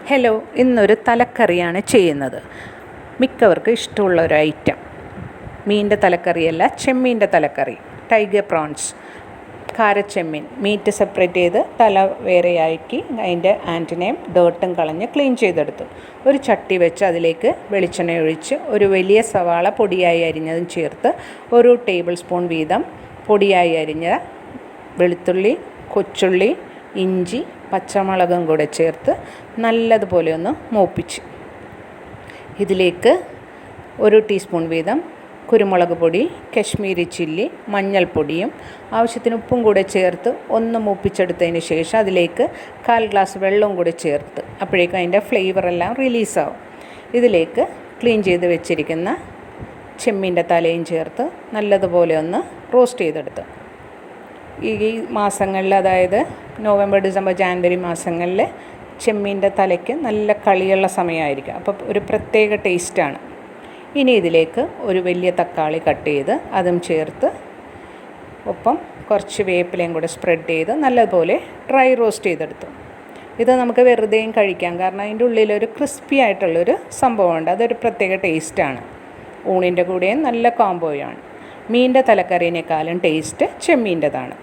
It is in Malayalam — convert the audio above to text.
ഹലോ, ഇന്നൊരു തലക്കറിയാണ് ചെയ്യുന്നത്. മിക്കവർക്കും ഇഷ്ടമുള്ള ഒരു ഐറ്റം. മീനിൻ്റെ തലക്കറിയല്ല, ചെമ്മീൻ്റെ തലക്കറി. ടൈഗർ പ്രോൺസ്, കാരച്ചെമ്മീൻ. മീറ്റ് സെപ്പറേറ്റ് ചെയ്ത് തല വേറെയാക്കി അതിൻ്റെ ആൻറ്റിനെയും ഡേർട്ടും കളഞ്ഞ് ക്ലീൻ ചെയ്തെടുത്തു. ഒരു ചട്ടി വെച്ച് അതിലേക്ക് വെളിച്ചെണ്ണ ഒഴിച്ച് ഒരു വലിയ സവാള പൊടിയായി അരിഞ്ഞതും ചേർത്ത് 1 ടേബിൾ സ്പൂൺ വീതം പൊടിയായി അരിഞ്ഞ വെളുത്തുള്ളി, കൊച്ചുള്ളി, ഇഞ്ചി, പച്ചമുളകും കൂടെ ചേർത്ത് നല്ലതുപോലെ ഒന്ന് മൂപ്പിച്ച് ഇതിലേക്ക് 1 ടീസ്പൂൺ വീതം കുരുമുളക് പൊടി, കശ്മീരി ചില്ലി, മഞ്ഞൾപ്പൊടിയും ആവശ്യത്തിന് ഉപ്പും കൂടെ ചേർത്ത് ഒന്ന് മൂപ്പിച്ചെടുത്തതിന് ശേഷം അതിലേക്ക് 1/4 ഗ്ലാസ് വെള്ളവും കൂടി ചേർത്ത് അപ്പോഴേക്കും അതിൻ്റെ ഫ്ലേവറെല്ലാം റിലീസാവും. ഇതിലേക്ക് ക്ലീൻ ചെയ്ത് വെച്ചിരിക്കുന്ന ചെമ്മീൻ്റെ തലയും ചേർത്ത് നല്ലതുപോലെ ഒന്ന് റോസ്റ്റ് ചെയ്തെടുത്ത് ഈ മാസങ്ങളിൽ, അതായത് നവംബർ, ഡിസംബർ, ജാനുവരി മാസങ്ങളിൽ ചെമ്മീൻ്റെ തലയ്ക്ക് നല്ല കളിയുള്ള സമയമായിരിക്കും. അപ്പോൾ ഒരു പ്രത്യേക ടേസ്റ്റാണ്. ഇനി ഇതിലേക്ക് ഒരു വലിയ തക്കാളി കട്ട് ചെയ്ത് അതും ചേർത്ത് ഒപ്പം കുറച്ച് വേപ്പിലയും കൂടെ സ്പ്രെഡ് ചെയ്ത് നല്ലതുപോലെ ഡ്രൈ റോസ്റ്റ് ചെയ്തെടുത്തു. ഇത് നമുക്ക് വെറുതെയും കഴിക്കാം, കാരണം അതിൻ്റെ ഉള്ളിലൊരു ക്രിസ്പി ആയിട്ടുള്ളൊരു സംഭവമുണ്ട്. അതൊരു പ്രത്യേക ടേസ്റ്റാണ്. ഊണിൻ്റെ കൂടെയും നല്ല കോംബോയാണ്. മീനിൻ്റെ തലക്കറിനേക്കാളും ടേസ്റ്റ് ചെമ്മീൻ്റെതാണ്.